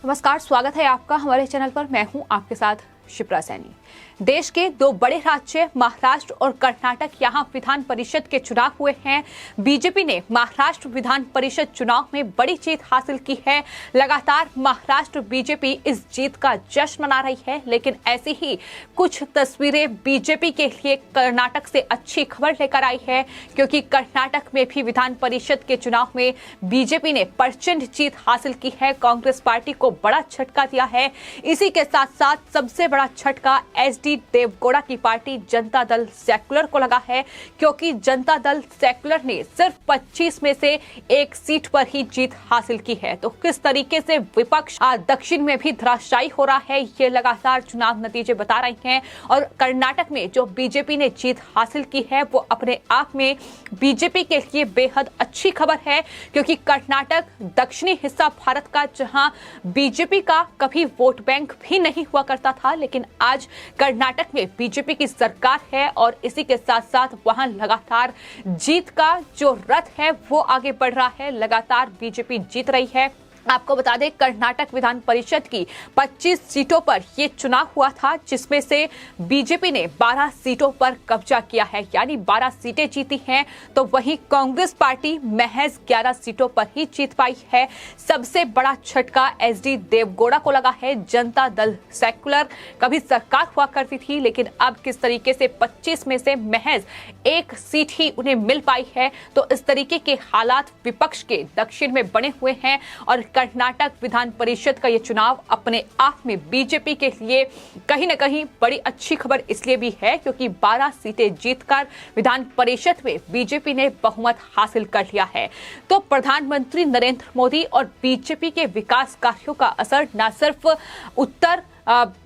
नमस्कार, स्वागत है आपका हमारे चैनल पर। मैं हूं आपके साथ शिप्रा सैनी। देश के दो बड़े राज्य महाराष्ट्र और कर्नाटक, यहां विधान परिषद के चुनाव हुए हैं। बीजेपी ने महाराष्ट्र विधान परिषद चुनाव में बड़ी जीत हासिल की है। लगातार महाराष्ट्र बीजेपी इस जीत का जश्न मना रही है, लेकिन ऐसी ही कुछ तस्वीरें बीजेपी के लिए कर्नाटक से अच्छी खबर लेकर आई है, क्योंकि कर्नाटक में भी विधान परिषद के चुनाव में बीजेपी ने प्रचंड जीत हासिल की है। कांग्रेस पार्टी को बड़ा झटका दिया है। इसी के साथ साथ सबसे बड़ा झटका एचडी देवगौड़ा की पार्टी जनता दल सेक्युलर को लगा है, क्योंकि जनता दल सेक्युलर ने सिर्फ 25 में से एक सीट पर ही जीत हासिल की है। तो किस तरीके से विपक्ष दक्षिण में भी धराशायी हो रहा है, ये लगातार चुनाव नतीजे बता रहे हैं। और कर्नाटक में जो बीजेपी ने जीत हासिल की है, वो अपने आप में बीजेपी के लिए बेहद अच्छी खबर है, क्योंकि कर्नाटक दक्षिणी हिस्सा भारत का, जहां बीजेपी का कभी वोट बैंक भी नहीं हुआ करता था, लेकिन आज कर्नाटक में बीजेपी की सरकार है और इसी के साथ साथ वहां लगातार जीत का जो रथ है वो आगे बढ़ रहा है। लगातार बीजेपी जीत रही है। आपको बता दें, कर्नाटक विधान परिषद की 25 सीटों पर यह चुनाव हुआ था, जिसमें से बीजेपी ने 12 सीटों पर कब्जा किया है, यानी 12 सीटें जीती हैं। तो वहीं कांग्रेस पार्टी महज 11 सीटों पर ही जीत पाई है। सबसे बड़ा झटका एचडी देवगौड़ा को लगा है। जनता दल सेक्युलर कभी सरकार हुआ करती थी, लेकिन अब किस तरीके से 25 में से महज एक सीट ही उन्हें मिल पाई है। तो इस तरीके के हालात विपक्ष के दक्षिण में बने हुए हैं और कर्नाटक विधान परिषद का यह चुनाव अपने आप में बीजेपी के लिए कहीं न कहीं बड़ी अच्छी खबर इसलिए भी है, क्योंकि 12 सीटें जीतकर विधान परिषद में बीजेपी ने बहुमत हासिल कर लिया है। तो प्रधानमंत्री नरेंद्र मोदी और बीजेपी के विकास कार्यों का असर न सिर्फ उत्तर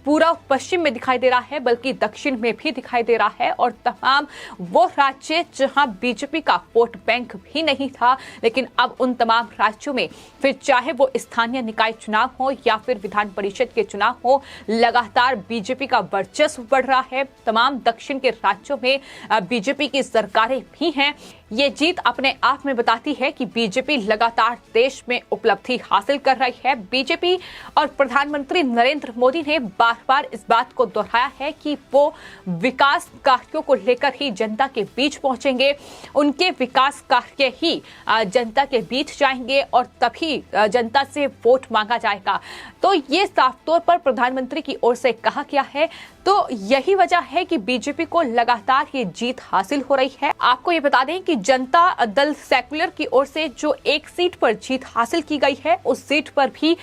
पूरा पश्चिम में दिखाई दे रहा है, बल्कि दक्षिण में भी दिखाई दे रहा है। और तमाम वो राज्य जहां बीजेपी का वोट बैंक भी नहीं था, लेकिन अब उन तमाम राज्यों में, फिर चाहे वो स्थानीय निकाय चुनाव हो या फिर विधान परिषद के चुनाव हो, लगातार बीजेपी का वर्चस्व बढ़ रहा है। तमाम दक्षिण के राज्यों में बीजेपी की सरकारें भी हैं। ये जीत अपने आप में बताती है कि बीजेपी लगातार देश में उपलब्धि हासिल कर रही है। बीजेपी और प्रधानमंत्री नरेंद्र मोदी ने बार बार इस बात को दोहराया है कि वो विकास कार्यों को लेकर ही जनता के बीच पहुंचेंगे। उनके विकास कार्य ही जनता के बीच जाएंगे और तभी जनता से वोट मांगा जाएगा। तो ये साफ तौर पर प्रधानमंत्री की ओर से कहा गया है। तो यही वजह है कि बीजेपी को लगातार ये जीत हासिल हो रही है। आपको ये बता दें कि जनता दल सेक्युलर की ओर से जो एक सीट पर जीत हासिल की गई है, उस सीट पर भी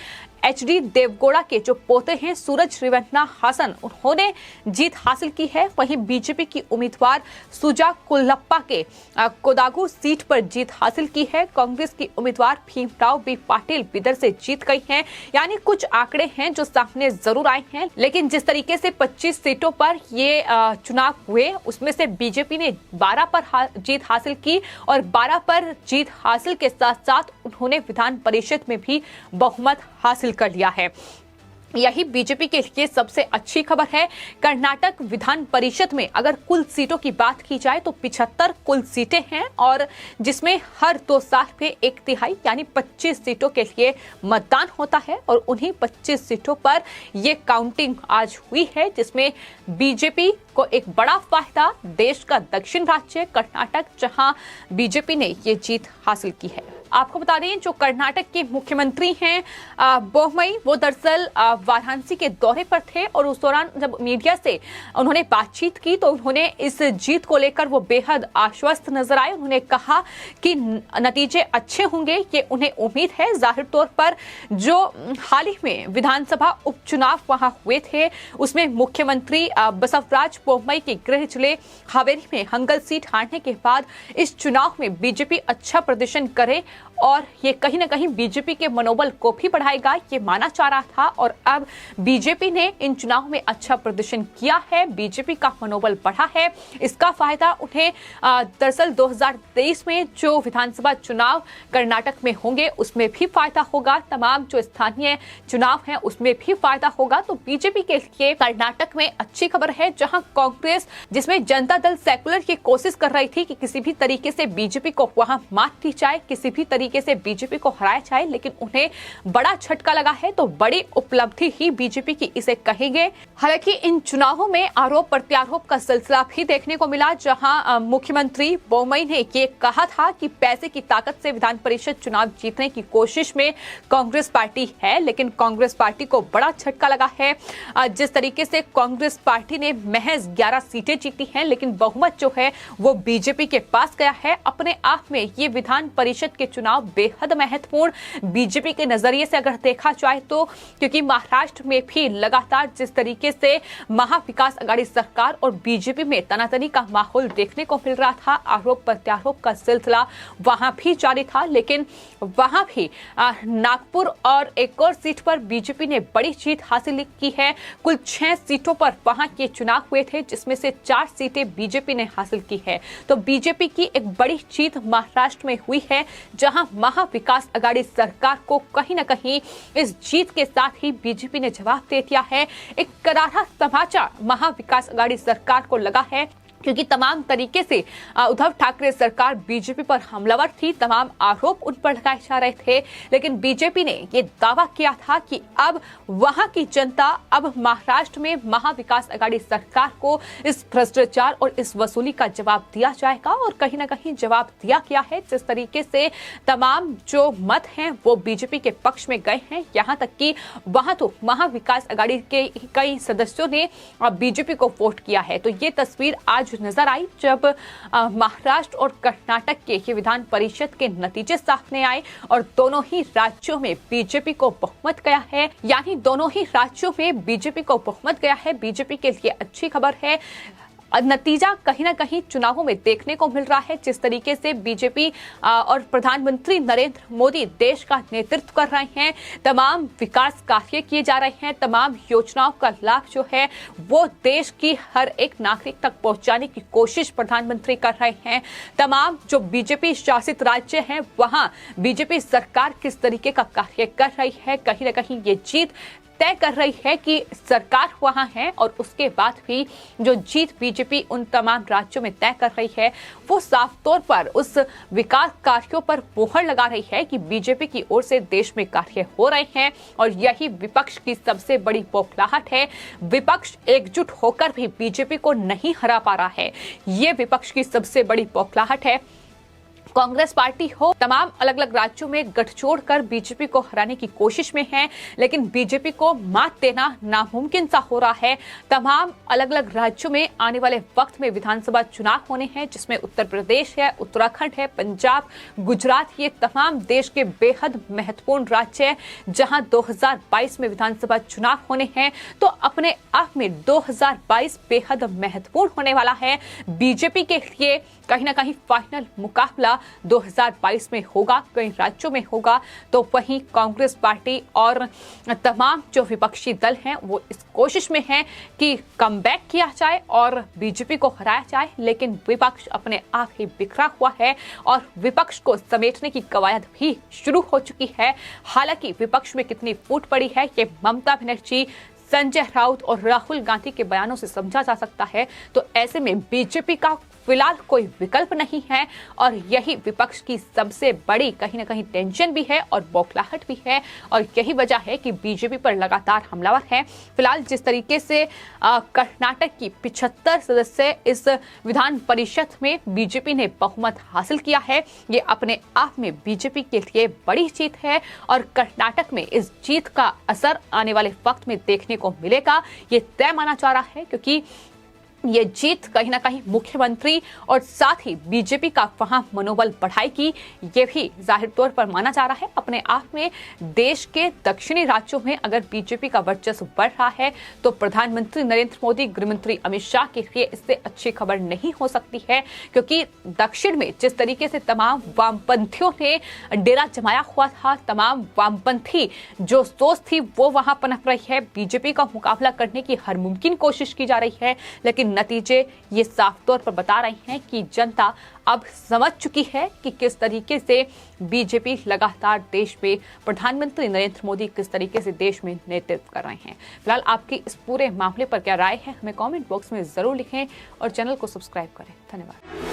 एचडी देवगौड़ा के जो पोते हैं सूरज रिवन्ना हासन, उन्होंने जीत हासिल की है। वहीं बीजेपी की उम्मीदवार सुजा कुल्लप्पा के कोदागु सीट पर जीत हासिल की है। कांग्रेस की उम्मीदवार भीमराव बी पाटिल बिदर से जीत गई हैं। यानी कुछ आंकड़े हैं जो सामने जरूर आए हैं, लेकिन जिस तरीके से 25 सीटों पर ये चुनाव हुए, उसमें से बीजेपी ने 12 पर जीत हासिल की और 12 पर जीत हासिल के साथ साथ उन्होंने विधान परिषद में भी बहुमत हासिल कर लिया है। यही बीजेपी के लिए सबसे अच्छी खबर है। कर्नाटक विधान परिषद में अगर कुल सीटों की बात की जाए तो 75 कुल सीटें हैं, और जिसमें हर 2 साल में 1/3 यानी 25 सीटों के लिए मतदान होता है। और उन्हीं 25 सीटों पर ये काउंटिंग आज हुई है, जिसमें बीजेपी को एक बड़ा फायदा देश का दक्षिण राज्य कर्नाटक, जहां बीजेपी ने ये जीत हासिल की है। आपको बता दें, जो कर्नाटक के मुख्यमंत्री हैं बोम्मई, वो दरअसल वाराणसी के दौरे पर थे और उस दौरान जब मीडिया से उन्होंने बातचीत की तो उन्होंने इस जीत को लेकर वो बेहद आश्वस्त नजर आए। उन्होंने कहा कि नतीजे अच्छे होंगे, ये उन्हें उम्मीद है। जाहिर तौर पर जो हाल ही में विधानसभा उपचुनाव वहां हुए थे, उसमें मुख्यमंत्री बसवराज बोम्मई के गृह जिले हावेरी में हंगल सीट हारने के बाद इस चुनाव में बीजेपी अच्छा प्रदर्शन करे और ये कहीं ना कहीं बीजेपी के मनोबल को भी बढ़ाएगा, ये माना जा रहा था। और अब बीजेपी ने इन चुनाव में अच्छा प्रदर्शन किया है, बीजेपी का मनोबल बढ़ा है। इसका फायदा उन्हें दरअसल 2023 में जो विधानसभा चुनाव कर्नाटक में होंगे उसमें भी फायदा होगा, तमाम जो स्थानीय चुनाव हैं उसमें भी फायदा होगा। तो बीजेपी के लिए कर्नाटक में अच्छी खबर है, जहां कांग्रेस, जिसमें जनता दल सेक्युलर की कोशिश कर रही थी कि किसी भी तरीके से बीजेपी को वहां मात दी जाए, किसी भी तरीके तरीके से बीजेपी को हराया जाए, लेकिन उन्हें बड़ा झटका लगा है तो बड़ी उपलब्धि ही बीजेपी की इसे कहेंगे। हालांकि इन चुनावों में आरोप प्रत्यारोप का सिलसिला भी देखने को मिला, जहां मुख्यमंत्री बोम्मई ने ये कहा था कि पैसे की ताकत से विधान परिषद चुनाव जीतने की कोशिश में कांग्रेस पार्टी है, लेकिन कांग्रेस पार्टी को बड़ा झटका लगा है। जिस तरीके से कांग्रेस पार्टी ने महज 11 सीटें जीती हैं, लेकिन बहुमत जो है वो बीजेपी के पास गया है। अपने आप में ये विधान परिषद के चुनाव बेहद महत्वपूर्ण बीजेपी के नजरिए से अगर देखा जाए तो, क्योंकि महाराष्ट्र में भी लगातार जिस तरीके से महाविकास आघाड़ी सरकार और बीजेपी में तनातनी का माहौल देखने को मिल रहा था, आरोप प्रत्यारोप का सिलसिला वहां भी जारी था, लेकिन वहां भी नागपुर और एक और सीट पर बीजेपी ने बड़ी जीत हासिल की है। कुल 6 सीटों पर वहां के चुनाव हुए थे, जिसमें से 4 सीटें बीजेपी ने हासिल की है। तो बीजेपी की एक बड़ी जीत महाराष्ट्र में हुई है, जहां महाविकास आघाड़ी सरकार को कहीं न कहीं इस जीत के साथ ही बीजेपी ने जवाब दे दिया है। एक करारा समाचार महाविकास आघाड़ी सरकार को लगा है, क्योंकि तमाम तरीके से उद्धव ठाकरे सरकार बीजेपी पर हमलावर थी, तमाम आरोप उन पर लगाए जा रहे थे, लेकिन बीजेपी ने ये दावा किया था कि अब वहां की जनता, अब महाराष्ट्र में महाविकास आघाड़ी सरकार को इस भ्रष्टाचार और इस वसूली का जवाब दिया जाएगा, और कहीं ना कहीं जवाब दिया गया है। जिस तरीके से तमाम जो मत हैं वो बीजेपी के पक्ष में गए हैं, यहाँ तक कि वहां तो महाविकास आघाड़ी के कई सदस्यों ने बीजेपी को वोट किया है। तो ये तस्वीर आज नजर आई जब महाराष्ट्र और कर्नाटक के ये विधान परिषद के नतीजे सामने आए और दोनों ही राज्यों में बीजेपी को बहुमत गया है, यानी दोनों ही राज्यों में बीजेपी को बहुमत गया है। बीजेपी के लिए अच्छी खबर है। नतीजा कहीं ना कहीं चुनावों में देखने को मिल रहा है, जिस तरीके से बीजेपी और प्रधानमंत्री नरेंद्र मोदी देश का नेतृत्व कर रहे हैं, तमाम विकास कार्य किए जा रहे हैं, तमाम योजनाओं का लाभ जो है वो देश की हर एक नागरिक तक पहुंचाने की कोशिश प्रधानमंत्री कर रहे हैं। तमाम जो बीजेपी शासित राज्य हैं वहां बीजेपी सरकार किस तरीके का कार्य कर रही है, कहीं ना कहीं ये जीत तय कर रही है कि सरकार वहां है, और उसके बाद भी जो जीत बीजेपी उन तमाम राज्यों में तय कर रही है वो साफ तौर पर उस विकास कार्यों पर मोहर लगा रही है कि बीजेपी की ओर से देश में कार्य हो रहे हैं, और यही विपक्ष की सबसे बड़ी बौखलाहट है। विपक्ष एकजुट होकर भी बीजेपी को नहीं हरा पा रहा है, ये विपक्ष की सबसे बड़ी बौखलाहट है। कांग्रेस पार्टी हो तमाम अलग अलग राज्यों में गठजोड़ कर बीजेपी को हराने की कोशिश में है, लेकिन बीजेपी को मात देना नामुमकिन सा हो रहा है। तमाम अलग अलग राज्यों में आने वाले वक्त में विधानसभा चुनाव होने हैं, जिसमें उत्तर प्रदेश है, उत्तराखंड है, पंजाब, गुजरात, ये तमाम देश के बेहद महत्वपूर्ण राज्य है, जहां 2022 में विधानसभा चुनाव होने हैं। तो अपने आप में 2022 बेहद महत्वपूर्ण होने वाला है बीजेपी के लिए। कहीं ना कहीं फाइनल मुकाबला 2022 में होगा, कई राज्यों में होगा, तो वहीं कांग्रेस पार्टी और तमाम जो विपक्षी दल हैं वो इस कोशिश में हैं कि कमबैक किया जाए और बीजेपी को हराया जाए, लेकिन विपक्ष अपने आप ही बिखरा हुआ है और विपक्ष को समेटने की कवायद भी शुरू हो चुकी है। हालांकि विपक्ष में कितनी फूट पड़ी है ये ममता बनर्जी, संजय राउत और राहुल गांधी के बयानों से समझा जा सकता है। तो ऐसे में बीजेपी का फिलहाल कोई विकल्प नहीं है, और यही विपक्ष की सबसे बड़ी कहीं ना कहीं टेंशन भी है और बौखलाहट भी है, और यही वजह है कि बीजेपी पर लगातार हमलावर है। फिलहाल जिस तरीके से कर्नाटक की 75 सदस्य इस विधान परिषद में बीजेपी ने बहुमत हासिल किया है, ये अपने आप में बीजेपी के लिए बड़ी जीत है, और कर्नाटक में इस जीत का असर आने वाले वक्त में देखने को मिलेगा, ये तय माना जा रहा है, क्योंकि ये जीत कहीं ना कहीं मुख्यमंत्री और साथ ही बीजेपी का वहां मनोबल बढ़ाएगी, ये भी जाहिर तौर पर माना जा रहा है। अपने आप में देश के दक्षिणी राज्यों में अगर बीजेपी का वर्चस्व बढ़ रहा है तो प्रधानमंत्री नरेंद्र मोदी, गृहमंत्री अमित शाह के लिए इससे अच्छी खबर नहीं हो सकती है, क्योंकि दक्षिण में जिस तरीके से तमाम वामपंथियों ने डेरा जमाया हुआ था, तमाम वामपंथी जो सोच थी वो वहां पनप रही है, बीजेपी का मुकाबला करने की हर मुमकिन कोशिश की जा रही है, लेकिन नतीजे ये साफ तौर पर बता रहे हैं कि जनता अब समझ चुकी है कि किस तरीके से बीजेपी लगातार देश में प्रधानमंत्री नरेंद्र मोदी किस तरीके से देश में नेतृत्व कर रहे हैं। फिलहाल आपकी इस पूरे मामले पर क्या राय है हमें कमेंट बॉक्स में जरूर लिखें और चैनल को सब्सक्राइब करें। धन्यवाद।